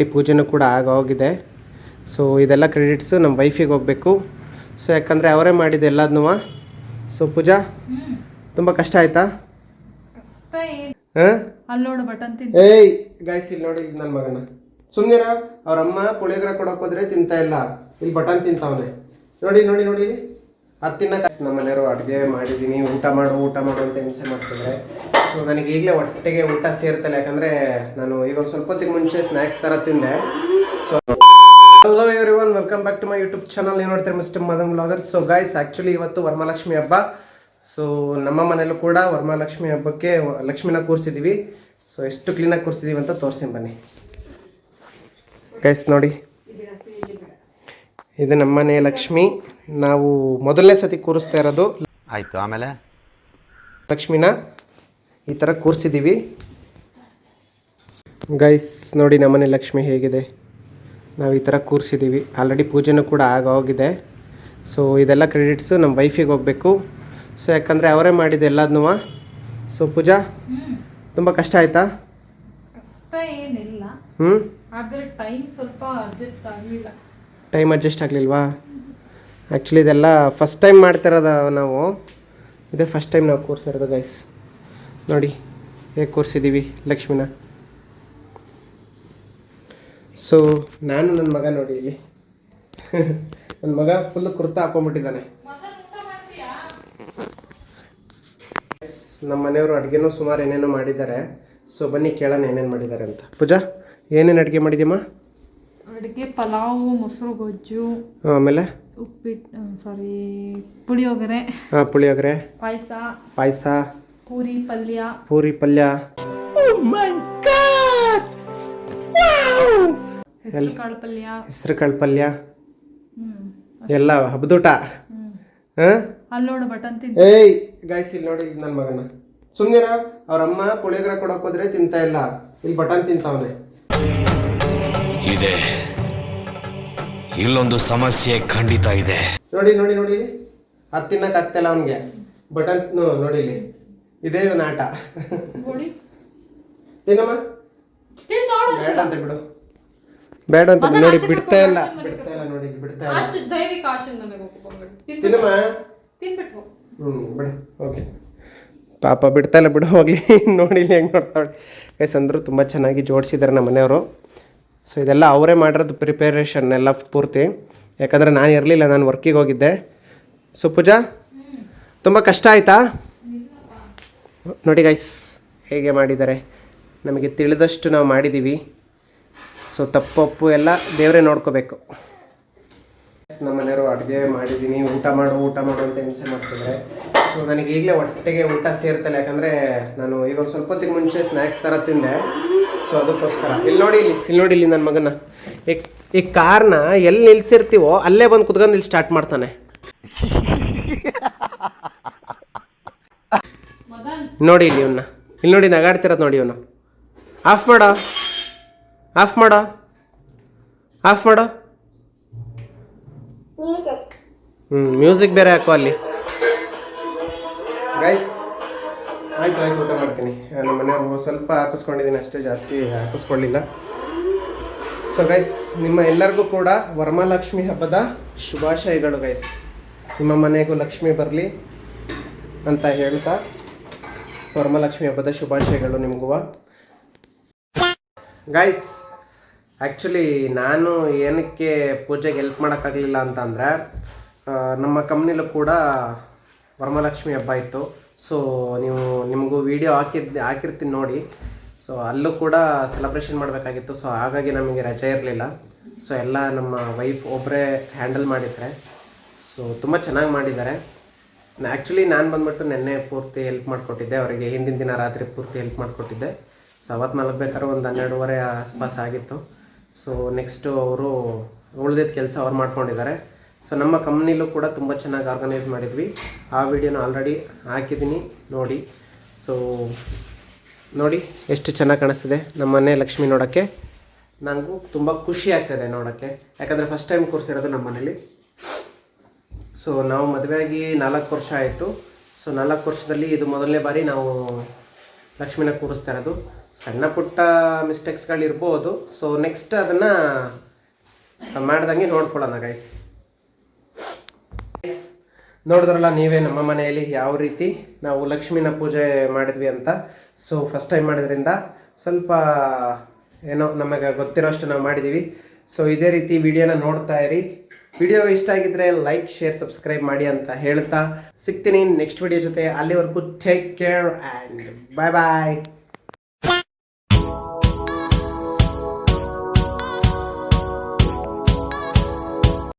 ಈ ಪೂಜೆನೂ ಕೂಡ ಆಗೋಗಿದೆ. ಸೊ ಇದೆಲ್ಲ ಕ್ರೆಡಿಟ್ಸು ನಮ್ಮ ವೈಫಿಗೆ ಹೋಗಬೇಕು. ಸೊ ಯಾಕಂದರೆ ಅವರೇ ಮಾಡಿದ್ದು ಎಲ್ಲದನ್ನೂ. ಸೊ ಪೂಜಾ ತುಂಬ ಕಷ್ಟ ಆಯ್ತಾ? ಏಯ್ ಗೈಸ್, ಇಲ್ಲಿ ನೋಡಿ ನನ್ನ ಮಗನ ಸುಮ್ಮನಿರ. ಅವ್ರಮ್ಮ ಪುಳಿಯೋಗರೆ ಕೊಡೋಕೆ ಹೋದ್ರೆ ತಿಂತಾ ಇಲ್ಲ, ಇಲ್ಲಿ ಬಟನ್ ತಿಂತಾವನೆ. ನೋಡಿ ನೋಡಿ ನೋಡಿ, ಅದು ತಿನ್ನಕ್ಕೆ ನಮ್ಮ ಮನೆಯವರು ಅಡುಗೆ ಮಾಡಿದ್ದೀನಿ, ಊಟ ಮಾಡು ಅಂತ ಹಿಂಸೆ ಮಾಡ್ತಿದ್ದಾರೆ. ಸೊ ನನಗೆ ಈಗಲೇ ಹೊಟ್ಟೆಗೆ ಊಟ ಸೇರ್ತಲ್ಲ, ಯಾಕಂದರೆ ನಾನು ಈಗ ಒಂದು ಸ್ವಲ್ಪ ಹೊತ್ತಿಗೆ ಮುಂಚೆ ಸ್ನ್ಯಾಕ್ಸ್ ಥರ ತಿಂದೆ. So hello everyone, welcome back to my YouTube channel. ನೀವು ನೋಡ್ತೀರಿ mister Madan vlogger. So guys, actually ಇವತ್ತು ವರಮಹಾಲಕ್ಷ್ಮಿ ಹಬ್ಬ. ಸೊ ನಮ್ಮ ಮನೇಲೂ ಕೂಡ ವರಮಹಾಲಕ್ಷ್ಮಿ ಹಬ್ಬಕ್ಕೆ ಲಕ್ಷ್ಮಿನ ಕೂರಿಸಿದ್ದೀವಿ. ಸೊ ಎಷ್ಟು ಕ್ಲೀನಾಗಿ ಕೂರಿಸಿದ್ದೀವಿ ಅಂತ ತೋರಿಸ್ತೀನಿ ಬನ್ನಿ ಗೈಸ್. ನೋಡಿ, ಇದು ನಮ್ಮನೆ ಲಕ್ಷ್ಮಿ. ನಾವು ಮೊದಲನೇ ಸತಿ ಕೂರಿಸ್ತಾ ಇರೋದು. ಆಯಿತು, ಆಮೇಲೆ ಲಕ್ಷ್ಮಿನ ಈ ಥರ ಕೂರಿಸಿದ್ದೀವಿ ಗೈಸ್. ನೋಡಿ ನಮ್ಮನೆ ಲಕ್ಷ್ಮಿ ಹೇಗಿದೆ, ನಾವು ಈ ಥರ ಕೂರಿಸಿದ್ದೀವಿ. ಆಲ್ರೆಡಿ ಪೂಜೆನೂ ಕೂಡ ಆಗೋಗಿದೆ. ಸೊ ಇದೆಲ್ಲ ಕ್ರೆಡಿಟ್ಸು ನಮ್ಮ ವೈಫಿಗೆ ಹೋಗಬೇಕು. ಸೊ ಯಾಕಂದರೆ ಅವರೇ ಮಾಡಿದ್ದು ಎಲ್ಲದನ್ನೂ. ಸೊ ಪೂಜಾ ತುಂಬ ಕಷ್ಟ ಆಯಿತಾ? ಕಷ್ಟ ಏನಿಲ್ಲ, ಆದರೆ ಟೈಮ್ ಸ್ವಲ್ಪ ಅಡ್ಜಸ್ಟ್ ಆಗಲಿಲ್ಲ. ಟೈಮ್ ಅಡ್ಜಸ್ಟ್ ಆಗಲಿಲ್ವಾ? ಆ್ಯಕ್ಚುಲಿ ಇದೆಲ್ಲ ಫಸ್ಟ್ ಟೈಮ್ ಮಾಡ್ತಿರೋದು ನಾವು. ಇದೇ ಫಸ್ಟ್ ಟೈಮ್ ನಾವು ಕೂರಿಸಿರೋದು ಗೈಸ್. ನೋಡಿ ಹೇಗೆ ಕೂರಿಸಿದ್ದೀವಿ ಲಕ್ಷ್ಮಿನ. ಸೊ ನಾನು ನನ್ನ ಮಗ ನೋಡಿ ಇಲ್ಲಿ ನನ್ನ ಮಗ ಫುಲ್ ಕುರ್ತಾ ಹಾಕೊಂಡ್ಬಿಟ್ಟಿದ್ದಾನೆ. ನಮ್ಮ ಮನೆಯವರು ಅಡುಗೆನೂ ಸುಮಾರು ಏನೇನೋ ಮಾಡಿದ್ದಾರೆ. ಸೊ ಬನ್ನಿ ಕೇಳೋಣ ಏನೇನು ಮಾಡಿದ್ದಾರೆ ಅಂತ. ಪೂಜಾ, ಏನೇನು ಅಡುಗೆ ಮಾಡಿದ್ಯಮ್ಮ? ಅಡುಗೆ ಪಲಾವು, ಮೊಸರು ಗೊಜ್ಜು, ಆಮೇಲೆ ಪುಳಿಯೋಗರೆ. ಪುಳಿಯೋಗರೆ, ಪಾಯಸ, ಪೂರಿ ಪಲ್ಯ, ಹೆಸರು ಕಾಳು ಪಲ್ಯ ಎಲ್ಲ ಹಬ್ಬದೂಟ. ಏಯ್ ಗೈಸ್, ಇಲ್ಲಿ ನೋಡಿ ನನ್ನ ಮಗನ ಸುಮ್ಮನಿರ. ಅವ್ರಮ್ಮ ಪುಳಿಯೋಗರೆ ಕೊಡೋಕೆ ಹೋದ್ರೆ ತಿಂತಾ ಇಲ್ಲ, ಇಲ್ಲಿ ಬಟನ್ ತಿಂತಾವನೆ. ಇದೆ, ಇಲ್ಲೊಂದು ಸಮಸ್ಯೆ ಖಂಡಿತ ಇದೆ. ನೋಡಿ ನೋಡಿ ನೋಡಿ, ಅದು ತಿನ್ನಕ್ಕೆ ಆಗ್ತಿಲ್ಲ ಅವನಿಗೆ. ಬಟನ್ ನೋಡಿ ಇಲ್ಲಿ, ಇದೇ ನಾಟ. ತಿನ್ನಮ್ಮ, ಬೇಡ ಅಂತ ಬಿಡು, ಬೇಡ ಅಂತ ನೋಡಿ. ಬಿಡ್ತಾ ಇಲ್ಲ ನೋಡಿ, ಬಿಡ್ತಾ ಇಲ್ಲ. ತಿನ್ನಮ್ಮ, ಬಿಡು, ಓಕೆ. ಪಾಪ ಬಿಡ್ತಾ ಇಲ್ಲ, ಬಿಡು ಹೋಗ್ಲಿ. ನೋಡಿ ಇಲ್ಲಿ ಹೆಂಗೆ ನೋಡ್ತಾಳೆ ಗೈಸ್. ಅಂದರು ತುಂಬ ಚೆನ್ನಾಗಿ ಜೋಡಿಸಿದ್ದಾರೆ ನಮ್ಮ ಮನೆಯವರು. ಸೊ ಇದೆಲ್ಲ ಅವರೇ ಮಾಡಿರೋದು ಪ್ರಿಪೇರೇಷನ್ ಎಲ್ಲ ಪೂರ್ತಿ. ಯಾಕಂದರೆ ನಾನು ಇರಲಿಲ್ಲ, ನಾನು ವರ್ಕಿಗೆ ಹೋಗಿದ್ದೆ. ಸೊ ಪೂಜಾ ತುಂಬ ಕಷ್ಟ ಆಯಿತಾ? ನೋಡಿ ಗೈಸ್ ಹೇಗೆ ಮಾಡಿದ್ದಾರೆ. ನಮಗೆ ತಿಳಿದಷ್ಟು ನಾವು ಮಾಡಿದ್ದೀವಿ. ಸೊ ತಪ್ಪು ಎಲ್ಲ ದೇವರೇ ನೋಡ್ಕೋಬೇಕು. ನಮ್ಮ ಮನೆಯವರು ಅಡುಗೆ ಮಾಡಿದ್ದೀನಿ, ಊಟ ಮಾಡು ಅಂತ ಹಿಂಸೆ ಮಾಡ್ತಿದ್ದಾರೆ. ಸೊ ನನಗೆ ಈಗಲೇ ಹೊಟ್ಟೆಗೆ ಊಟ ಸೇರ್ತಲ್ಲ, ಯಾಕಂದರೆ ನಾನು ಈಗ ಒಂದು ಸ್ವಲ್ಪ ಹೊತ್ತಿಗೆ ಮುಂಚೆ ಸ್ನ್ಯಾಕ್ಸ್ ಥರ ತಿಂದೆ. ಸೊ ಅದಕ್ಕೋಸ್ಕರ ಇಲ್ಲಿ ನೋಡಿ ಇಲ್ಲಿ ನನ್ನ ಮಗನ ಈ ಕಾರ್ನ ಎಲ್ಲಿ ನಿಲ್ಸಿರ್ತೀವೋ ಅಲ್ಲೇ ಬಂದು ಕುತ್ಕೊಂಡು ಇಲ್ಲಿ ಸ್ಟಾರ್ಟ್ ಮಾಡ್ತಾನೆ. ನೋಡಿ ಇಲ್ಲಿ ಇವನ್ನ, ಇಲ್ಲಿ ನೋಡಿ ನಗಾಡ್ತಿರೋದು ನೋಡಿ ಇವನು. ಆಫ್ ಮಾಡೋ ಮ್ಯೂಸಿಕ್ ಬೇರೆ ಹಾಕೋ ಅಲ್ಲಿ ಗೈಸ್. ಆಯ್ತು ಊಟ ಮಾಡ್ತೀನಿ. ನಮ್ಮ ಮನೆಯವ್ರು ಸ್ವಲ್ಪ ಹಾಕಿಸ್ಕೊಂಡಿದ್ದೀನಿ ಅಷ್ಟೇ, ಜಾಸ್ತಿ ಹಾಕಿಸ್ಕೊಳ್ಳಿಲ್ಲ. ಸೊ ಗೈಸ್, ನಿಮ್ಮ ಎಲ್ಲರಿಗೂ ಕೂಡ ವರಮಹಾಲಕ್ಷ್ಮಿ ಹಬ್ಬದ ಶುಭಾಶಯಗಳು ಗೈಸ್. ನಿಮ್ಮ ಮನೆಗೂ ಲಕ್ಷ್ಮಿ ಬರಲಿ ಅಂತ ಹೇಳ್ತಾ ವರಮಹಾಲಕ್ಷ್ಮಿ ಹಬ್ಬದ ಶುಭಾಶಯಗಳು ನಿಮಗೂ ಗೈಸ್. ಆ್ಯಕ್ಚುಲಿ ನಾನು ಏನಕ್ಕೆ ಪೂಜೆಗೆ ಹೆಲ್ಪ್ ಮಾಡೋಕ್ಕಾಗಲಿಲ್ಲ ಅಂತಂದರೆ, ನಮ್ಮ ಕಂಪ್ನಿಲೂ ಕೂಡ ವರಮಹಾಲಕ್ಷ್ಮಿ ಹಬ್ಬ ಇತ್ತು. ಸೊ ನಿಮಗೂ ವಿಡಿಯೋ ಹಾಕಿರ್ತೀನಿ ನೋಡಿ. ಸೊ ಅಲ್ಲೂ ಕೂಡ ಸೆಲೆಬ್ರೇಷನ್ ಮಾಡಬೇಕಾಗಿತ್ತು. ಸೊ ಹಾಗಾಗಿ ನಮಗೆ ರಜೆ ಇರಲಿಲ್ಲ. ಸೊ ಎಲ್ಲ ನಮ್ಮ ವೈಫ್ ಒಬ್ಬರೇ ಹ್ಯಾಂಡಲ್ ಮಾಡಿದ್ದಾರೆ. ಸೊ ತುಂಬ ಚೆನ್ನಾಗಿ ಮಾಡಿದ್ದಾರೆ. ಆ್ಯಕ್ಚುಲಿ ನಾನು ಬಂದ್ಬಿಟ್ಟು ನೆನ್ನೆ ಪೂರ್ತಿ ಹೆಲ್ಪ್ ಮಾಡಿಕೊಟ್ಟಿದ್ದೆ ಅವರಿಗೆ. ಹಿಂದಿನ ದಿನ ರಾತ್ರಿ ಪೂರ್ತಿ ಹೆಲ್ಪ್ ಮಾಡಿಕೊಟ್ಟಿದ್ದೆ. ಸೊ ಅವತ್ತು ಮಲಗಬೇಕಾದ್ರೆ ಒಂದು 12:30 ಆಸ್ಪಾಸ್ ಆಗಿತ್ತು. ಸೊ ನೆಕ್ಸ್ಟು ಅವರು ಉಳಿದಿದ್ದ ಕೆಲಸ ಅವ್ರು ಮಾಡ್ಕೊಂಡಿದ್ದಾರೆ. ಸೊ ನಮ್ಮ ಕಂಪ್ನಿಲೂ ಕೂಡ ತುಂಬ ಚೆನ್ನಾಗಿ ಆರ್ಗನೈಸ್ ಮಾಡಿದ್ವಿ. ಆ ವಿಡಿಯೋನ ಆಲ್ರೆಡಿ ಹಾಕಿದ್ದೀನಿ ನೋಡಿ. ಸೊ ನೋಡಿ ಎಷ್ಟು ಚೆನ್ನಾಗಿ ಕಾಣಿಸ್ತಿದೆ ನಮ್ಮ ಮನೆ ಲಕ್ಷ್ಮಿ ನೋಡೋಕ್ಕೆ. ನನಗೂ ತುಂಬ ಖುಷಿ ಆಗ್ತಾಯಿದೆ ನೋಡೋಕ್ಕೆ, ಯಾಕಂದರೆ ಫಸ್ಟ್ ಟೈಮ್ ಕೂರಿಸಿರೋದು ನಮ್ಮ ಮನೇಲಿ. ಸೊ ನಾವು ಮದುವೆಯಾಗಿ 4 ವರ್ಷ ಆಯಿತು. ಸೊ 4 ವರ್ಷದಲ್ಲಿ ಇದು ಮೊದಲನೇ ಬಾರಿ ನಾವು ಲಕ್ಷ್ಮಿನ ಕೂರಿಸ್ತಾ ಇರೋದು. ಸಣ್ಣ ಪುಟ್ಟ ಮಿಸ್ಟೇಕ್ಸ್ಗಳಿರ್ಬೋದು. ಸೊ ನೆಕ್ಸ್ಟ್ ಅದನ್ನು ಮಾಡ್ದಂಗೆ ನೋಡ್ಕೊಳ್ಳೋಣ ಗೈಸ್. ನೋಡಿದ್ರಲ್ಲ ನೀವೇ ನಮ್ಮ ಮನೆಯಲ್ಲಿ ಯಾವ ರೀತಿ ನಾವು ಲಕ್ಷ್ಮಿನ ಪೂಜೆ ಮಾಡಿದ್ವಿ ಅಂತ. ಸೊ ಫಸ್ಟ್ ಟೈಮ್ ಮಾಡಿದ್ರಿಂದ ಸ್ವಲ್ಪ ಏನೋ ನಮಗೆ ಗೊತ್ತಿರೋ ಅಷ್ಟು ನಾವು ಮಾಡಿದ್ದೀವಿ. ಸೊ ಇದೇ ರೀತಿ ವಿಡಿಯೋನ ನೋಡ್ತಾ ಇರಿ. ವಿಡಿಯೋ ಇಷ್ಟ ಆಗಿದ್ರೆ ಲೈಕ್, ಶೇರ್, ಸಬ್ಸ್ಕ್ರೈಬ್ ಮಾಡಿ ಅಂತ ಹೇಳ್ತಾ ಸಿಗ್ತೀನಿ ನೆಕ್ಸ್ಟ್ ವಿಡಿಯೋ ಜೊತೆ. ಅಲ್ಲಿವರೆಗೂ take care and bye bye.